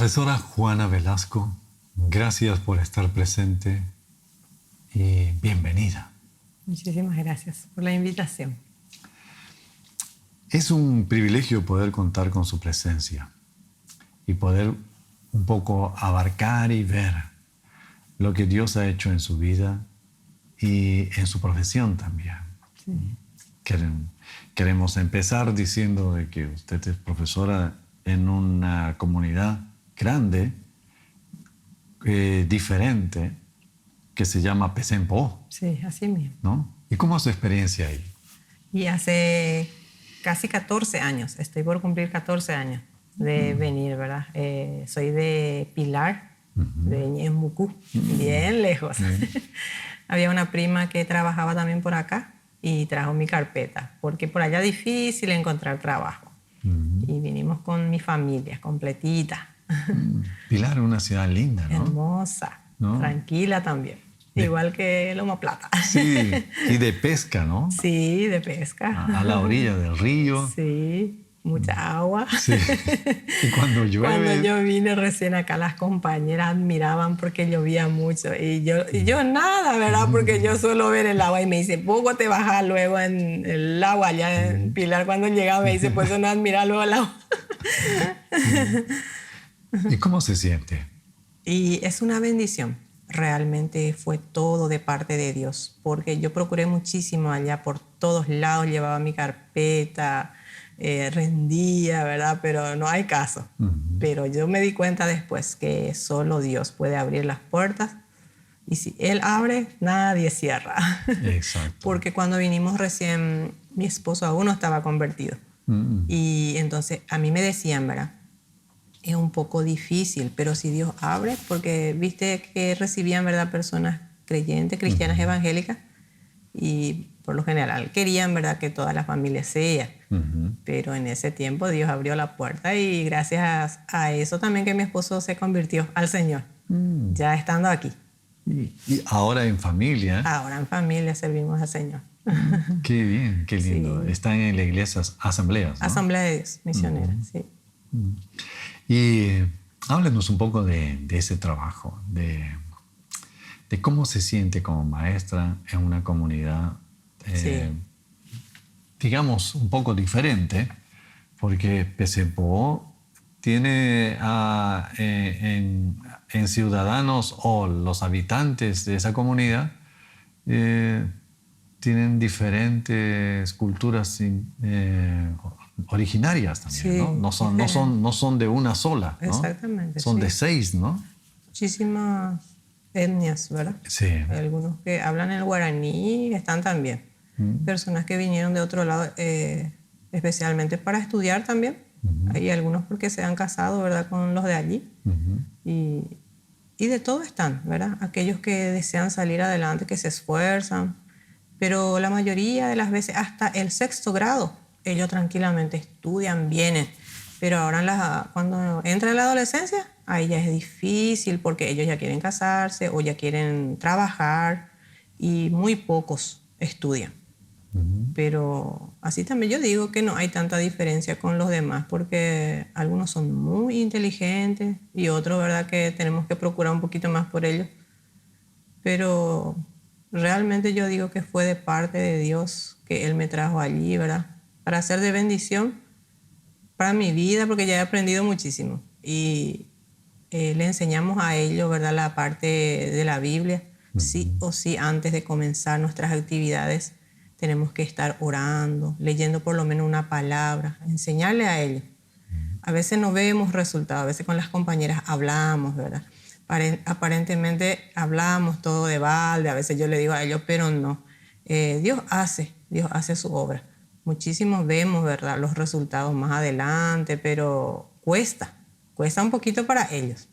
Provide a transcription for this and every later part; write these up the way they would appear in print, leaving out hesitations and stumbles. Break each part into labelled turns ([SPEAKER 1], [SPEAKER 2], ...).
[SPEAKER 1] Profesora Juana Velasco, gracias por estar presente y bienvenida.
[SPEAKER 2] Muchísimas gracias por la invitación.
[SPEAKER 1] Es un privilegio poder contar con su presencia y poder un poco abarcar y ver lo que Dios ha hecho en su vida y en su profesión también.
[SPEAKER 2] Sí.
[SPEAKER 1] Queremos empezar diciendo de que usted es profesora en una comunidad grande, diferente, que se llama Pesenpo.
[SPEAKER 2] Sí, así mismo.
[SPEAKER 1] ¿No? ¿Y cómo es su experiencia ahí?
[SPEAKER 2] Y hace casi 14 años, estoy por cumplir 14 años de venir, ¿verdad? Soy de Pilar, de Ñembucú, bien lejos. Había una prima que trabajaba también por acá y trajo mi carpeta, porque por allá es difícil encontrar trabajo. Y vinimos con mi familia completita.
[SPEAKER 1] Pilar es una ciudad linda, ¿no?
[SPEAKER 2] Hermosa,
[SPEAKER 1] ¿no?
[SPEAKER 2] Tranquila también. Igual que Loma Plata.
[SPEAKER 1] Sí, y de pesca, ¿no?
[SPEAKER 2] Sí, de pesca.
[SPEAKER 1] A la orilla del río.
[SPEAKER 2] Sí, mucha agua.
[SPEAKER 1] Sí. Y cuando llueve...
[SPEAKER 2] Cuando yo vine recién acá, las compañeras admiraban porque llovía mucho. Y yo nada, ¿verdad? Porque yo suelo ver el agua y me dice, poco te bajas luego en el agua allá en Pilar. Cuando llegaba me dice, pues eso no admira luego el agua.
[SPEAKER 1] ¿Y cómo se siente?
[SPEAKER 2] Y es una bendición. Realmente fue todo de parte de Dios, porque yo procuré muchísimo allá por todos lados, llevaba mi carpeta, rendía, ¿verdad? Pero no hay caso. Pero yo me di cuenta después que solo Dios puede abrir las puertas y si Él abre, nadie cierra.
[SPEAKER 1] Exacto.
[SPEAKER 2] Porque cuando vinimos recién, mi esposo aún no estaba convertido. Y entonces a mí me decían, ¿verdad? Es un poco difícil, pero si Dios abre, porque viste que recibían, ¿verdad?, personas creyentes, cristianas evangélicas, y por lo general querían, ¿verdad?, que toda la familia sea. Pero en ese tiempo Dios abrió la puerta y gracias a eso también que mi esposo se convirtió al Señor, ya estando aquí.
[SPEAKER 1] Y ahora en familia.
[SPEAKER 2] Ahora en familia servimos al Señor.
[SPEAKER 1] Qué bien, qué lindo. Sí. Están en la iglesia asambleas, ¿no?
[SPEAKER 2] Asamblea de Dios, misionera, sí.
[SPEAKER 1] Y háblenos un poco de ese trabajo, de cómo se siente como maestra en una comunidad, digamos, un poco diferente, porque Pesenpo tiene en ciudadanos o los habitantes de esa comunidad tienen diferentes culturas originarias también, sí, ¿no? No son de una sola, ¿no?
[SPEAKER 2] Exactamente.
[SPEAKER 1] Son de 6, ¿no?
[SPEAKER 2] Muchísimas etnias, ¿verdad?
[SPEAKER 1] Sí.
[SPEAKER 2] Hay algunos que hablan el guaraní, están también. Personas que vinieron de otro lado, especialmente para estudiar también. Hay algunos porque se han casado, ¿verdad?, con los de allí. Y de todo están, ¿verdad? Aquellos que desean salir adelante, que se esfuerzan. Pero la mayoría de las veces, hasta el 6º grado, ellos tranquilamente estudian, vienen. Pero ahora cuando entra en la adolescencia, ahí ya es difícil porque ellos ya quieren casarse o ya quieren trabajar y muy pocos estudian. Pero así también yo digo que no hay tanta diferencia con los demás porque algunos son muy inteligentes y otros, ¿verdad?, que tenemos que procurar un poquito más por ellos. Pero realmente yo digo que fue de parte de Dios que Él me trajo allí, ¿verdad?, para ser de bendición para mi vida, porque ya he aprendido muchísimo. Y le enseñamos a ellos, ¿verdad?, la parte de la Biblia. Sí o sí, antes de comenzar nuestras actividades, tenemos que estar orando, leyendo por lo menos una palabra, enseñarle a ellos. A veces no vemos resultados, a veces con las compañeras hablamos, ¿verdad? Aparentemente hablamos todo de balde, a veces yo le digo a ellos, pero no. Dios hace su obra. Muchísimos vemos, ¿verdad?, los resultados más adelante, pero cuesta un poquito para ellos.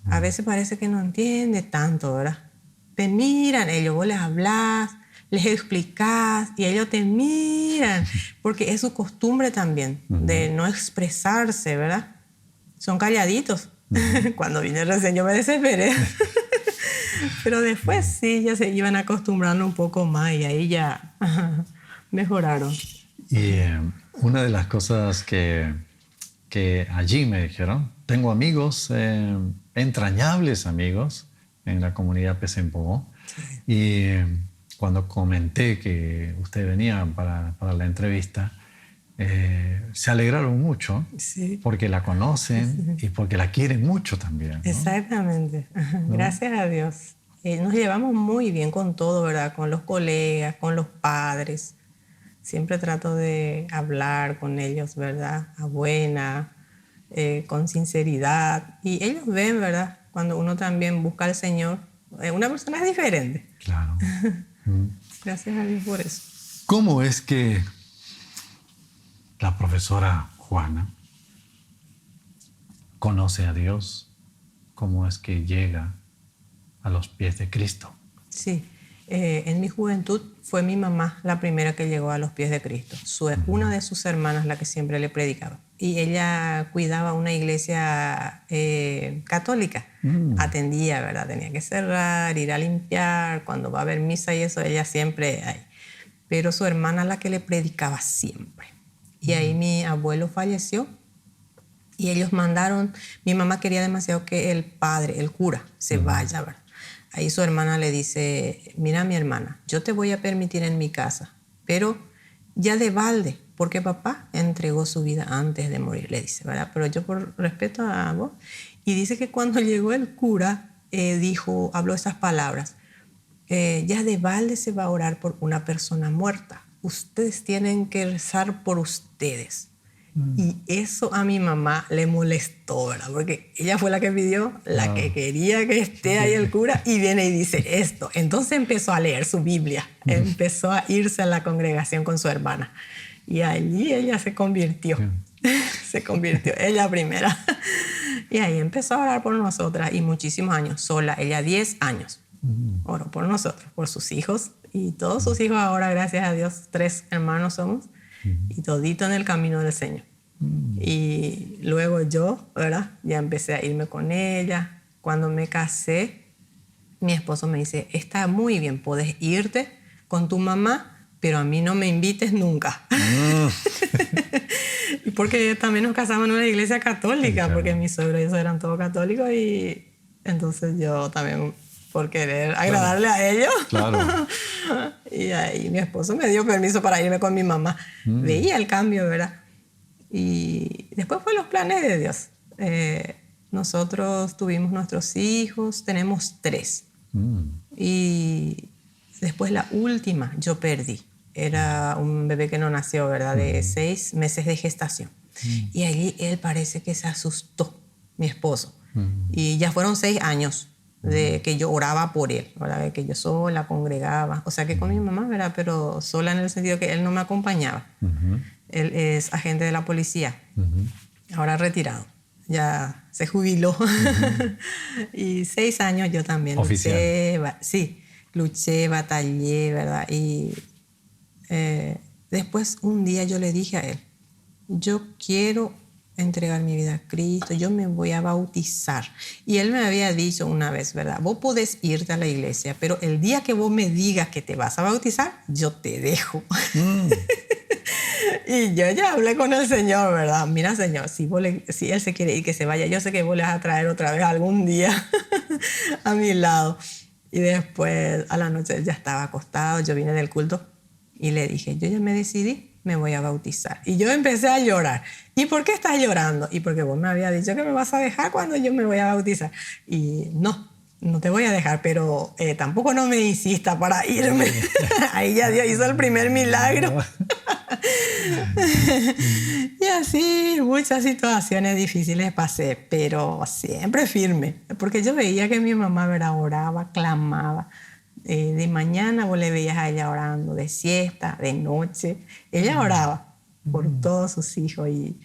[SPEAKER 2] A veces parece que no entiende tanto, ¿verdad? Te miran ellos, vos les hablás, les explicás y ellos te miran, porque es su costumbre también de no expresarse, ¿verdad? Son calladitos. Cuando vine recién yo me desesperé. Pero después sí, ya se iban acostumbrando un poco más y ahí ya mejoraron.
[SPEAKER 1] Y una de las cosas que allí me dijeron tengo amigos, entrañables amigos, en la comunidad Pesempogó. Sí. Y cuando comenté que usted venía para la entrevista, se alegraron mucho, sí, porque la conocen, sí, y porque la quieren mucho también, ¿no?
[SPEAKER 2] Exactamente. ¿No? Gracias a Dios. Nos llevamos muy bien con todo, ¿verdad? Con los colegas, con los padres. Siempre trato de hablar con ellos, ¿verdad? A buena, con sinceridad. Y ellos ven, ¿verdad? Cuando uno también busca al Señor, una persona es diferente.
[SPEAKER 1] Claro.
[SPEAKER 2] Gracias a Dios por eso.
[SPEAKER 1] ¿Cómo es que la profesora Juana conoce a Dios? ¿Cómo es que llega a los pies de Cristo?
[SPEAKER 2] Sí, en mi juventud fue mi mamá la primera que llegó a los pies de Cristo. Una de sus hermanas la que siempre le predicaba. Y ella cuidaba una iglesia católica. Atendía, ¿verdad? Tenía que cerrar, ir a limpiar. Cuando va a haber misa y eso, ella siempre ahí. Pero su hermana la que le predicaba siempre. Y ahí mi abuelo falleció y ellos mandaron, mi mamá quería demasiado que el padre, el cura, se vaya, ¿verdad? Ahí su hermana le dice, mira mi hermana, yo te voy a permitir en mi casa, pero ya de balde, porque papá entregó su vida antes de morir, le dice, ¿verdad? Pero yo por respeto a vos. Y dice que cuando llegó el cura, habló esas palabras, ya de balde se va a orar por una persona muerta. Ustedes tienen que rezar por ustedes. Y eso a mi mamá le molestó, ¿verdad? Porque ella fue la que pidió, la que quería que esté ahí el cura, y viene y dice esto. Entonces empezó a leer su Biblia, empezó a irse a la congregación con su hermana. Y allí ella se convirtió, se convirtió, ella primera. Y ahí empezó a orar por nosotras, y muchísimos años, sola, ella 10 años. Oró por nosotros, por sus hijos, y todos sus hijos ahora, gracias a Dios, 3 hermanos somos, y todito en el camino del Señor. Y luego yo, ¿verdad? Ya empecé a irme con ella. Cuando me casé, mi esposo me dice, está muy bien, puedes irte con tu mamá, pero a mí no me invites nunca. Y porque también nos casamos en una iglesia católica, claro, porque mis suegros y esos eran todos católicos, y entonces yo también, por querer agradarle a ellos. Claro. Y ahí mi esposo me dio permiso para irme con mi mamá. Veía el cambio, ¿verdad? Y después fue los planes de Dios. Nosotros tuvimos nuestros hijos, tenemos 3. Y después la última yo perdí. Era un bebé que no nació, ¿verdad? De 6 meses de gestación. Y allí él parece que se asustó, mi esposo. Y ya fueron 6 años de que yo oraba por él, ¿verdad? De que yo sola congregaba, o sea que con mi mamá, ¿verdad? Pero sola en el sentido que él no me acompañaba. Él es agente de la policía, ahora retirado, ya se jubiló. Y 6 años yo también luché, batallé, ¿verdad? Y después un día yo le dije a él, yo quiero entregar mi vida a Cristo, yo me voy a bautizar. Y él me había dicho una vez, ¿verdad? Vos podés irte a la iglesia, pero el día que vos me digas que te vas a bautizar, yo te dejo. Y yo ya hablé con el Señor, ¿verdad? Mira, Señor, si Él se quiere ir, que se vaya. Yo sé que vos le vas a traer otra vez algún día a mi lado. Y después, a la noche, él ya estaba acostado, yo vine del culto y le dije, yo ya me decidí, me voy a bautizar. Y yo empecé a llorar. ¿Y por qué estás llorando? Y porque vos me habías dicho que me vas a dejar cuando yo me voy a bautizar. Y no te voy a dejar, pero tampoco no me insista para irme. Ahí ya Dios hizo el primer milagro. Y así muchas situaciones difíciles pasé, pero siempre firme. Porque yo veía que mi mamá, ¿verdad? Oraba, clamaba. De mañana vos le veías a ella orando, de siesta, de noche. Ella oraba por todos sus hijos y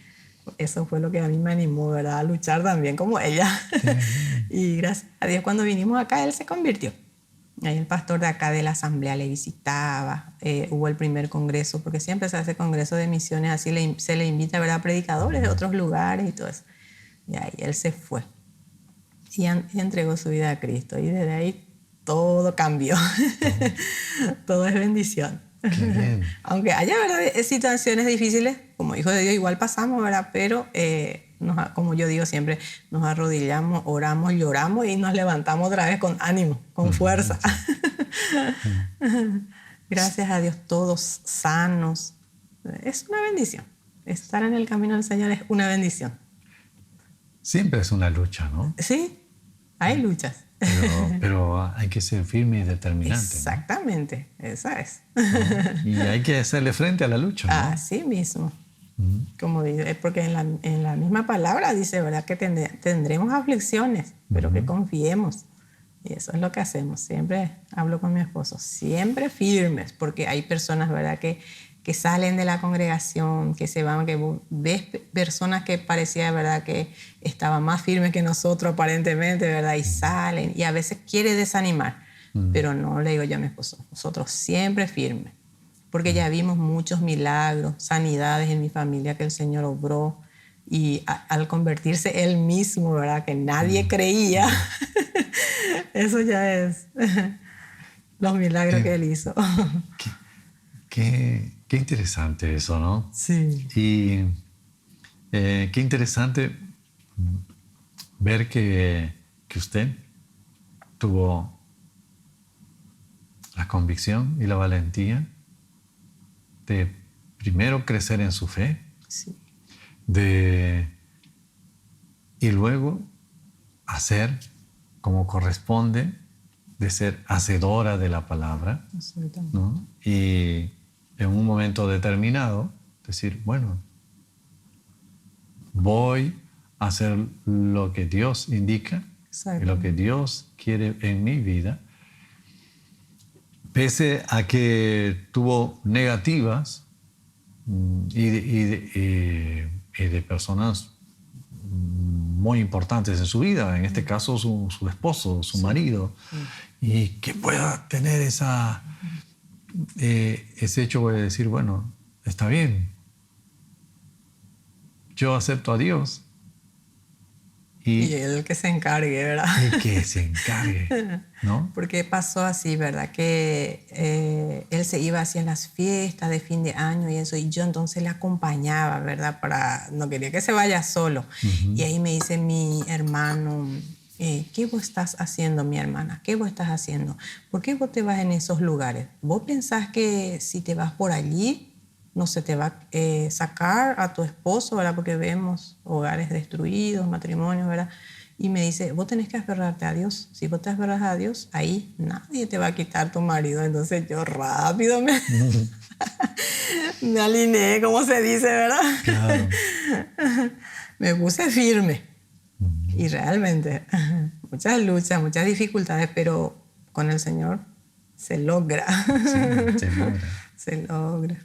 [SPEAKER 2] eso fue lo que a mí me animó, ¿verdad? A luchar también como ella. Y gracias a Dios cuando vinimos acá, él se convirtió. Ahí el pastor de acá de la asamblea le visitaba, hubo el primer congreso, porque siempre se hace congreso de misiones, así se le invita, ¿verdad? A predicadores de otros lugares y todo eso. Y ahí él se fue y entregó su vida a Cristo y desde ahí todo cambió. Todo es bendición. Aunque haya, ¿verdad?, situaciones difíciles, como hijo de Dios igual pasamos, ¿verdad? Pero como yo digo siempre, nos arrodillamos, oramos, lloramos y nos levantamos otra vez con ánimo, con fuerza. Gracias a Dios, todos sanos. Es una bendición. Estar en el camino del Señor es una bendición.
[SPEAKER 1] Siempre es una lucha, ¿no?
[SPEAKER 2] Sí, hay luchas.
[SPEAKER 1] Pero hay que ser firme y determinante.
[SPEAKER 2] Exactamente, ¿no? Esa es.
[SPEAKER 1] Y hay que hacerle frente a la lucha, ¿no?
[SPEAKER 2] Así mismo. Como dice, porque en la misma palabra dice, ¿verdad? Que tendremos aflicciones, pero que confiemos. Y eso es lo que hacemos. Siempre hablo con mi esposo, siempre firmes, porque hay personas, ¿verdad? Que salen de la congregación, que se van, que ves personas que parecía, ¿verdad? Que estaban más firmes que nosotros aparentemente, ¿verdad? Y salen, y a veces quiere desanimar. Pero no, le digo yo a mi esposo, nosotros siempre firmes. Porque ya vimos muchos milagros, sanidades en mi familia que el Señor obró. Y al convertirse Él mismo, ¿verdad? Que nadie creía. Eso ya es los milagros que Él hizo.
[SPEAKER 1] Qué interesante eso, ¿no?
[SPEAKER 2] Sí.
[SPEAKER 1] Y qué interesante ver que usted tuvo la convicción y la valentía de primero crecer en su fe,
[SPEAKER 2] Sí.
[SPEAKER 1] y luego hacer como corresponde, de ser hacedora de la palabra, ¿no? Y en un momento determinado decir, bueno, voy a hacer lo que Dios indica y lo que Dios quiere en mi vida, pese a que tuvo negativas y de personas muy importantes en su vida, en este caso su esposo, su marido, y que pueda tener ese hecho de decir, bueno, está bien, yo acepto a Dios.
[SPEAKER 2] Y él que se encargue, ¿verdad?
[SPEAKER 1] El que se encargue, ¿no?
[SPEAKER 2] Porque pasó así, ¿verdad? Que él se iba así en las fiestas de fin de año y eso, y yo entonces le acompañaba, ¿verdad? No quería que se vaya solo. Y ahí me dice mi hermano, ¿qué vos estás haciendo, mi hermana? ¿Qué vos estás haciendo? ¿Por qué vos te vas en esos lugares? ¿Vos pensás que si te vas por allí no se te va a sacar a tu esposo, ¿verdad? Porque vemos hogares destruidos, matrimonios, ¿verdad? Y me dice, vos tenés que aferrarte a Dios. Si vos te aferras a Dios, ahí nadie te va a quitar tu marido. Entonces yo rápido me alineé, como se dice, ¿verdad?
[SPEAKER 1] Claro.
[SPEAKER 2] Me puse firme. Y realmente, muchas luchas, muchas dificultades, pero con el Señor se logra.
[SPEAKER 1] Sí, se logra.
[SPEAKER 2] Se logra.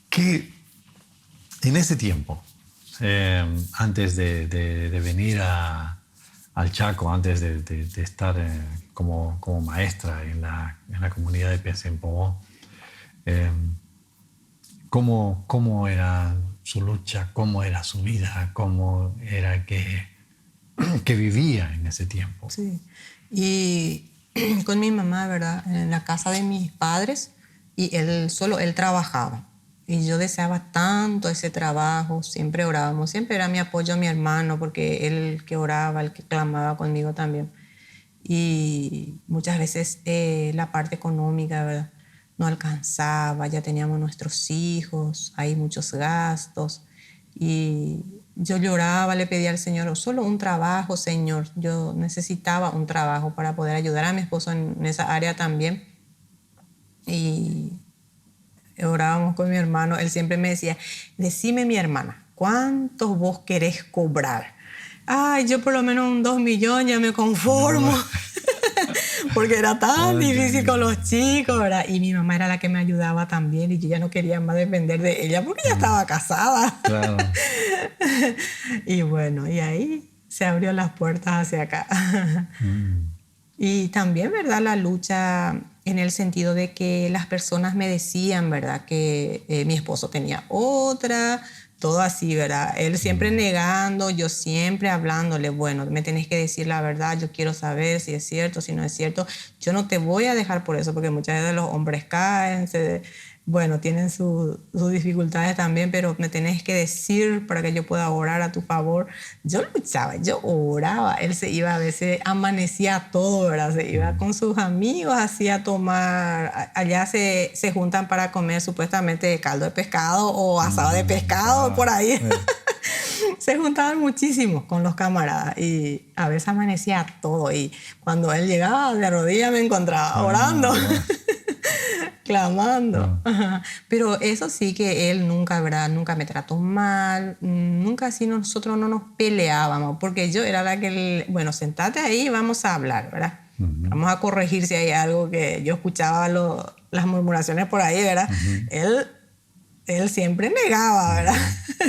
[SPEAKER 1] Que en ese tiempo, antes de venir al Chaco, antes de estar como maestra en la comunidad de Piensenpo, ¿cómo era su lucha? ¿Cómo era su vida? ¿Cómo era que vivía en ese tiempo?
[SPEAKER 2] Sí, y con mi mamá, ¿verdad? En la casa de mis padres, y él trabajaba. Y yo deseaba tanto ese trabajo, siempre orábamos, siempre era mi apoyo mi hermano, porque él el que oraba, el que clamaba conmigo también. Y muchas veces la parte económica, ¿verdad? No alcanzaba, ya teníamos nuestros hijos, hay muchos gastos. Y yo lloraba, le pedía al Señor, solo un trabajo, Señor. Yo necesitaba un trabajo para poder ayudar a mi esposo en esa área también. Y orábamos con mi hermano, él siempre me decía, decime mi hermana, ¿cuántos vos querés cobrar? Ay, yo por lo menos un 2 millones ya me conformo. No. Porque era tan difícil con los chicos, ¿verdad? Y mi mamá era la que me ayudaba también y yo ya no quería más depender de ella porque ya estaba casada.
[SPEAKER 1] Claro.
[SPEAKER 2] Y bueno, y ahí se abrió las puertas hacia acá. Y también, ¿verdad? La lucha en el sentido de que las personas me decían, ¿verdad? Que mi esposo tenía otra, todo así, ¿verdad? Él siempre negando, yo siempre hablándole, bueno, me tenés que decir la verdad, yo quiero saber si es cierto, si no es cierto. Yo no te voy a dejar por eso, porque muchas veces los hombres caen, bueno, tienen sus dificultades también, pero me tenés que decir para que yo pueda orar a tu favor. Yo luchaba, yo oraba. Él se iba a veces, amanecía todo, ¿verdad? Se iba con sus amigos así a tomar. Allá se juntan para comer supuestamente caldo de pescado o asado de pescado, por ahí. Se juntaban muchísimo con los camaradas y a veces amanecía todo. Y cuando él llegaba de rodillas me encontraba orando. Clamando. Ajá. Pero eso sí que él nunca, ¿verdad? Nunca me trató mal, nunca así nosotros no nos peleábamos, porque yo era la que, bueno, sentate ahí y vamos a hablar, ¿verdad? Vamos a corregir si hay algo que yo escuchaba las murmuraciones por ahí, ¿verdad? Él siempre negaba, ¿verdad?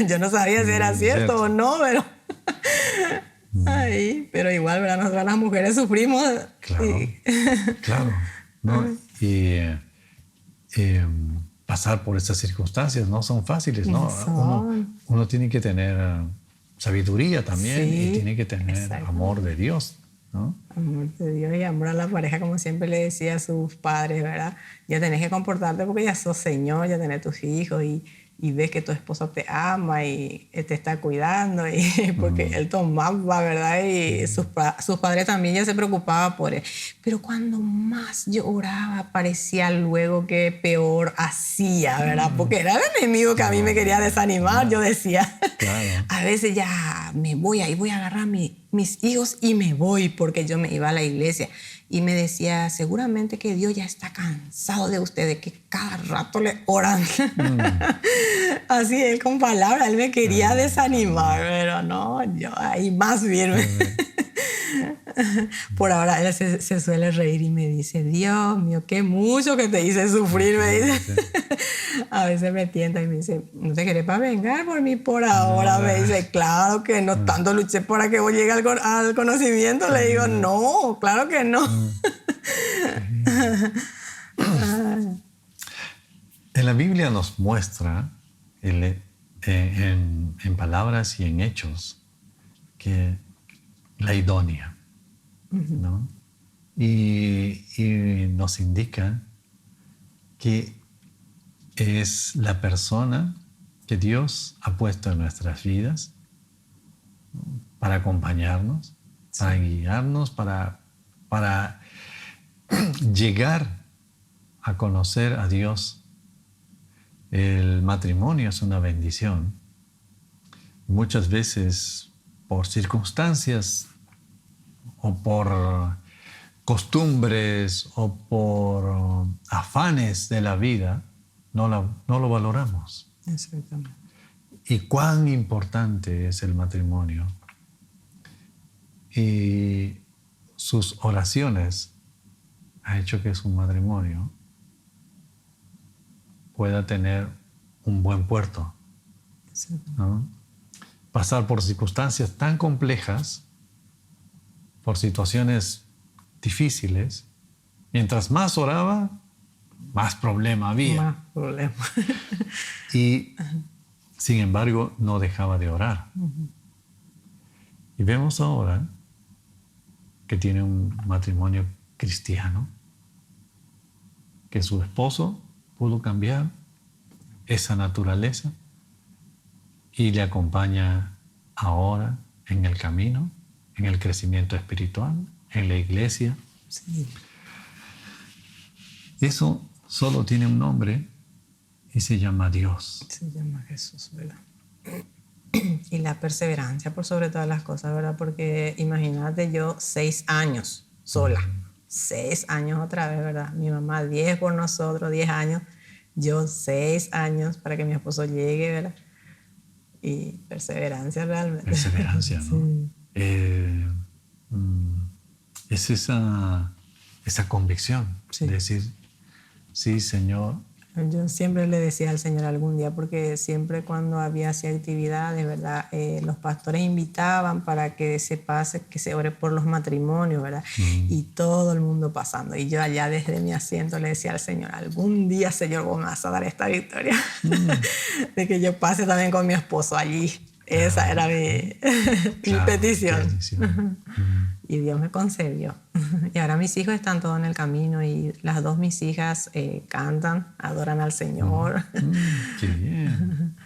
[SPEAKER 2] Yo no sabía si era cierto o no, pero... Ay, pero igual, ¿verdad? Nosotras las mujeres sufrimos.
[SPEAKER 1] Claro,
[SPEAKER 2] y...
[SPEAKER 1] claro. ¿No? Y pasar por estas circunstancias no son fáciles, ¿no? Uno tiene que tener sabiduría también, sí, y tiene que tener amor de Dios, ¿no?
[SPEAKER 2] Amor de Dios y amor a la pareja, como siempre le decía a sus padres, ¿verdad? Ya tenés que comportarte porque ya sos señor, ya tenés tus hijos y ves que tu esposo te ama y te está cuidando y porque él tomaba, ¿verdad? Y sus padres también ya se preocupaban por él. Pero cuando más yo oraba, parecía luego que peor hacía, ¿verdad? Porque era el enemigo que a mí me quería desanimar, yo decía. Claro. A veces ya me voy, ahí voy a agarrar mis hijos y me voy, porque yo me iba a la iglesia. Y me decía, seguramente que Dios ya está cansado de ustedes, que cada rato le oran. Así, él con palabras, él me quería desanimar, pero no, yo ahí más firme. Por ahora él se suele reír y me dice, Dios mío, qué mucho que te hice sufrir, me dice. A veces me tienta y me dice, ¿no te querés para vengar por mí por ahora? Me dice, claro que no, tanto luché para que vos llegues al conocimiento. Le digo, no, claro que no.
[SPEAKER 1] En la Biblia nos muestra en palabras y en hechos que la idónea, ¿no? Y nos indica que es la persona que Dios ha puesto en nuestras vidas, ¿no?, para acompañarnos, para guiarnos, para llegar a conocer a Dios. El matrimonio es una bendición. Muchas veces por circunstancias o por costumbres o por afanes de la vida no lo valoramos.
[SPEAKER 2] Exactamente.
[SPEAKER 1] Y cuán importante es el matrimonio. Y sus oraciones han hecho que su matrimonio pueda tener un buen puerto, ¿no? Pasar por circunstancias tan complejas, por situaciones difíciles, mientras más oraba, más problema había.
[SPEAKER 2] Más problema.
[SPEAKER 1] Y sin embargo no dejaba de orar. Y vemos ahora que tiene un matrimonio cristiano, que su esposo pudo cambiar esa naturaleza y le acompaña ahora en el camino, en el crecimiento espiritual, en la iglesia.
[SPEAKER 2] Sí.
[SPEAKER 1] Eso solo tiene un nombre y se llama Dios.
[SPEAKER 2] Se llama Jesús, ¿verdad? Y la perseverancia por sobre todas las cosas, ¿verdad? Porque imagínate yo 6 años sola, 6 años otra vez, ¿verdad? Mi mamá 10 por nosotros, 10 años, yo 6 años para que mi esposo llegue, ¿verdad? Y perseverancia realmente.
[SPEAKER 1] Perseverancia, ¿no?
[SPEAKER 2] Sí.
[SPEAKER 1] Es esa convicción,
[SPEAKER 2] sí,
[SPEAKER 1] de decir, sí, Señor.
[SPEAKER 2] Yo siempre le decía al Señor algún día, porque siempre cuando había así actividades, ¿verdad? Los pastores invitaban para que se pase, que se ore por los matrimonios, ¿verdad? Y todo el mundo pasando. Y yo allá desde mi asiento le decía al Señor, algún día, Señor, vos me vas a dar esta victoria. De que yo pase también con mi esposo allí Esa era mi
[SPEAKER 1] Claro,
[SPEAKER 2] petición.
[SPEAKER 1] petición.
[SPEAKER 2] Y Dios me concedió. Y ahora mis hijos están todos en el camino y las dos mis hijas cantan, adoran al Señor.
[SPEAKER 1] Qué bien.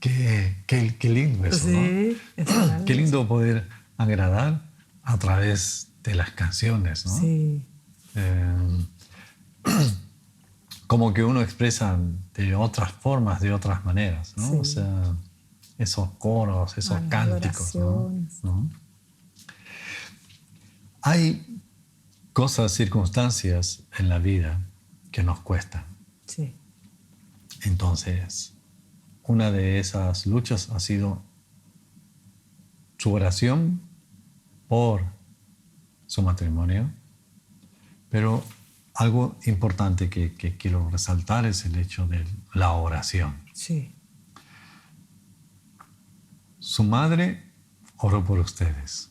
[SPEAKER 1] Qué lindo eso,
[SPEAKER 2] Sí,
[SPEAKER 1] ¿no? Qué lindo poder agradar a través de las canciones, ¿no?
[SPEAKER 2] sí,
[SPEAKER 1] Eh, como que uno expresa de otras formas, de otras maneras, ¿no?
[SPEAKER 2] Sí.
[SPEAKER 1] O sea, esos coros, esos
[SPEAKER 2] las
[SPEAKER 1] cánticos, ¿no?
[SPEAKER 2] adoraciones.
[SPEAKER 1] ¿No? Hay cosas, circunstancias en la vida que nos cuestan.
[SPEAKER 2] Sí,
[SPEAKER 1] Entonces, una de esas luchas ha sido su oración por su matrimonio, pero algo importante que quiero resaltar es el hecho de la oración.
[SPEAKER 2] sí,
[SPEAKER 1] Su madre oró por ustedes.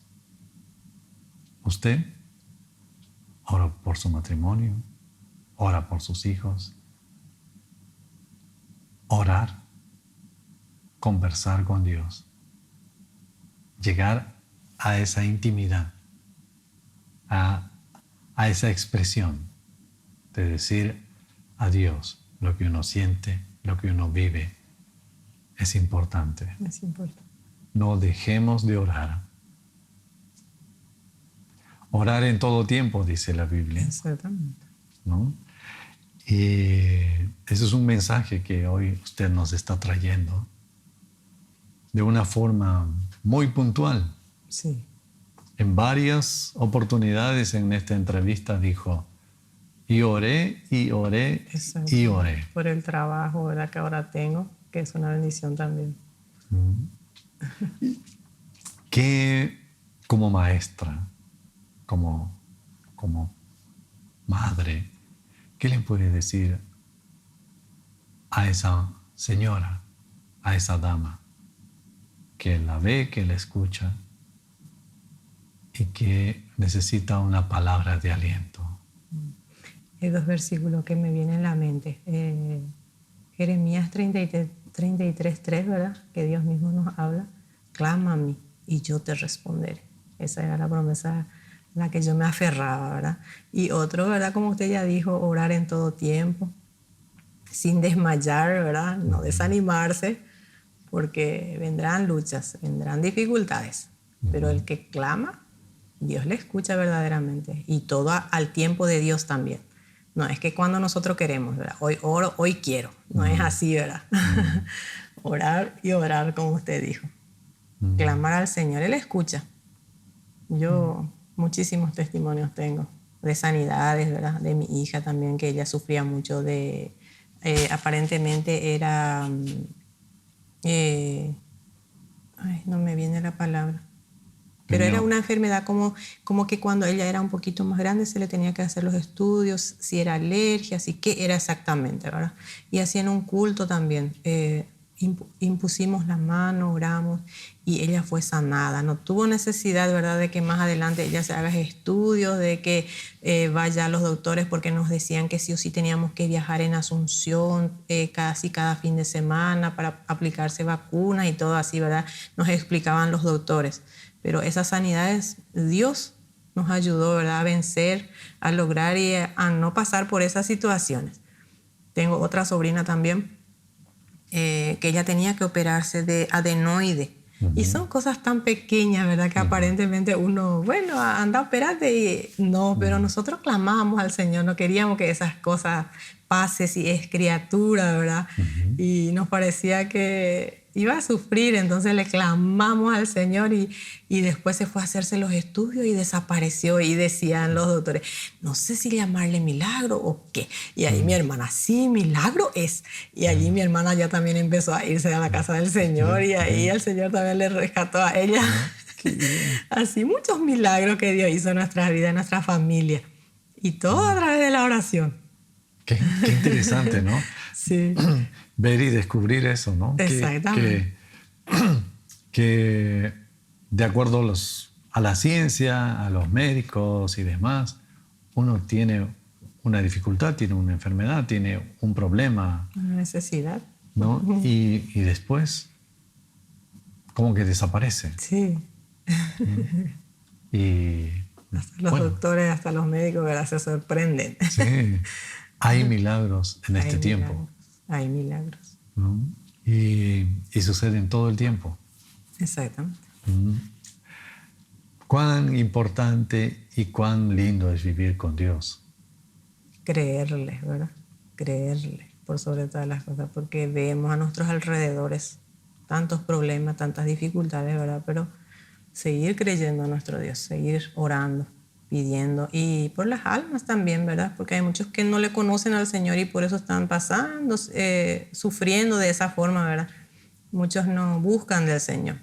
[SPEAKER 1] Usted ora por su matrimonio, ora por sus hijos. Orar, conversar con Dios, llegar a esa intimidad, a esa expresión de decir a Dios lo que uno siente, lo que uno vive, es importante.
[SPEAKER 2] es importante.
[SPEAKER 1] No dejemos de orar. Orar en todo tiempo, dice la Biblia,
[SPEAKER 2] Exactamente.
[SPEAKER 1] ¿no? Y ese es un mensaje que hoy usted nos está trayendo de una forma muy puntual.
[SPEAKER 2] Sí,
[SPEAKER 1] En varias oportunidades en esta entrevista dijo, y oré, y oré,
[SPEAKER 2] exacto.
[SPEAKER 1] y oré.
[SPEAKER 2] Por el trabajo, ¿verdad? Que ahora tengo, que es una bendición también.
[SPEAKER 1] ¿Qué como maestra, como madre, qué le puede decir a esa señora, a esa dama, que la ve, que la escucha y que necesita una palabra de aliento?
[SPEAKER 2] Hay dos versículos que me vienen a la mente. Jeremías 33:3, ¿verdad? Que Dios mismo nos habla. Clama a mí y yo te responderé. Esa era la promesa a la que yo me aferraba, ¿verdad? Y otro, ¿verdad? Como usted ya dijo, orar en todo tiempo, sin desmayar, ¿verdad? No desanimarse, porque vendrán luchas, vendrán dificultades. Pero el que clama, Dios le escucha verdaderamente. Y todo al tiempo de Dios también. No es que cuando nosotros queremos, ¿verdad? Hoy oro, hoy quiero. No es así, ¿verdad? Orar y orar, como usted dijo. Clamar al Señor, Él escucha. Yo muchísimos testimonios tengo de sanidades, ¿verdad? De mi hija también, que ella sufría mucho de... aparentemente era... no me viene la palabra. Pero era una enfermedad como que cuando ella era un poquito más grande se le tenía que hacer los estudios, si era alergia, si qué era exactamente, ¿verdad? Y así en un culto también. Impusimos la mano, oramos y ella fue sanada. No tuvo necesidad, ¿verdad?, de que más adelante ella se haga estudios, de que vaya a los doctores, porque nos decían que sí o sí teníamos que viajar en Asunción casi cada fin de semana para aplicarse vacunas y todo así, ¿verdad? Nos explicaban los doctores. Pero esas sanidades, Dios nos ayudó, ¿verdad?, a vencer, a lograr y a no pasar por esas situaciones. Tengo otra sobrina también, que ella tenía que operarse de adenoide. Y son cosas tan pequeñas, ¿verdad?, que aparentemente uno, bueno, anda a operarte y no, pero nosotros clamábamos al Señor, no queríamos que esas cosas pasen si es criatura, ¿verdad? Y nos parecía que iba a sufrir, entonces le clamamos al Señor y después se fue a hacerse los estudios y desapareció y decían los doctores, no sé si llamarle milagro o qué. Y ahí mi hermana, sí, milagro es. Y allí mi hermana ya también empezó a irse a la casa del Señor y ahí el Señor también le rescató a ella. Así muchos milagros que Dios hizo en nuestra vida, en nuestra familia. Y todo a través de la oración.
[SPEAKER 1] Qué interesante, ¿no?
[SPEAKER 2] Sí.
[SPEAKER 1] Ver y descubrir eso, ¿no?
[SPEAKER 2] Exactamente.
[SPEAKER 1] Que de acuerdo a la ciencia, a los médicos y demás, uno tiene una dificultad, tiene una enfermedad, tiene un problema,
[SPEAKER 2] Una necesidad.
[SPEAKER 1] ¿no? Y después como que desaparece.
[SPEAKER 2] Sí.
[SPEAKER 1] Y
[SPEAKER 2] Hasta los
[SPEAKER 1] bueno,
[SPEAKER 2] doctores, hasta los médicos, ¿verdad? Se sorprenden.
[SPEAKER 1] sí, hay milagros en este
[SPEAKER 2] Hay
[SPEAKER 1] tiempo.
[SPEAKER 2] milagros. Hay milagros.
[SPEAKER 1] ¿No? Y suceden todo el tiempo.
[SPEAKER 2] Exactamente.
[SPEAKER 1] Cuán importante y cuán lindo es vivir con Dios.
[SPEAKER 2] Creerle, ¿verdad? Creerle por sobre todas las cosas, porque vemos a nuestros alrededores tantos problemas, tantas dificultades, ¿verdad? Pero seguir creyendo a nuestro Dios, seguir orando, pidiendo, y por las almas también, ¿verdad? Porque hay muchos que no le conocen al Señor y por eso están pasando, sufriendo de esa forma, ¿verdad? Muchos no buscan del Señor,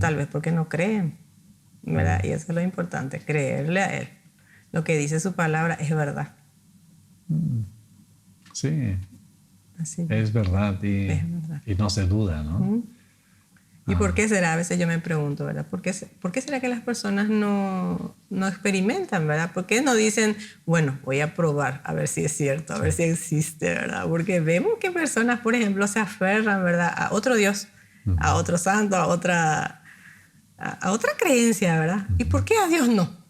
[SPEAKER 2] tal vez porque no creen, ¿verdad? Y eso es lo importante, creerle a Él. Lo que dice su palabra es verdad.
[SPEAKER 1] Sí,
[SPEAKER 2] Así
[SPEAKER 1] es verdad y,
[SPEAKER 2] es verdad.
[SPEAKER 1] y no se duda, ¿no?
[SPEAKER 2] ¿Y por qué será? A veces yo me pregunto, ¿verdad? ¿Por qué será que las personas no experimentan, ¿verdad? ¿Por qué no dicen, bueno, voy a probar a ver si es cierto, a ver si existe, ¿verdad? Porque vemos que personas, por ejemplo, se aferran, ¿verdad? A otro Dios, a otro santo, a otra creencia, ¿verdad? ¿Y por qué a Dios no?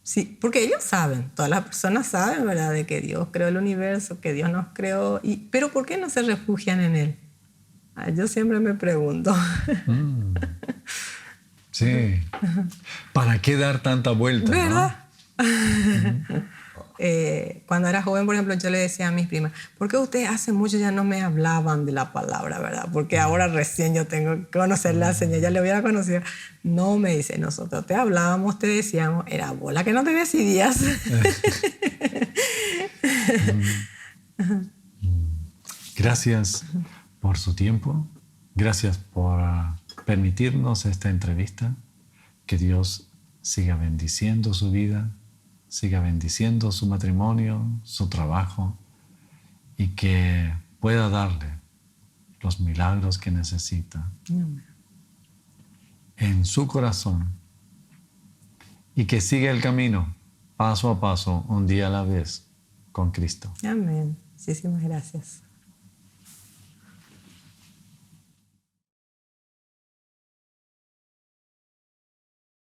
[SPEAKER 2] Sí, porque ellos saben, todas las personas saben, ¿verdad? De que Dios creó el universo, que Dios nos creó, pero ¿por qué no se refugian en Él? Yo siempre me pregunto.
[SPEAKER 1] Sí. ¿Para qué dar tanta vuelta,
[SPEAKER 2] ¿Verdad?
[SPEAKER 1] no?
[SPEAKER 2] Cuando era joven, por ejemplo, yo le decía a mis primas, ¿por qué ustedes hace mucho ya no me hablaban de la palabra, verdad? Porque ahora recién yo tengo que conocerle al Señor, ya le hubiera conocido. No, me dice, nosotros te hablábamos, te decíamos, era vos la que no te decidías.
[SPEAKER 1] Gracias por su tiempo. Gracias por permitirnos esta entrevista. Que Dios siga bendiciendo su vida, siga bendiciendo su matrimonio, su trabajo y que pueda darle los milagros que necesita en su corazón y que siga el camino paso a paso, un día a la vez, con Cristo.
[SPEAKER 2] Amén. Muchísimas gracias.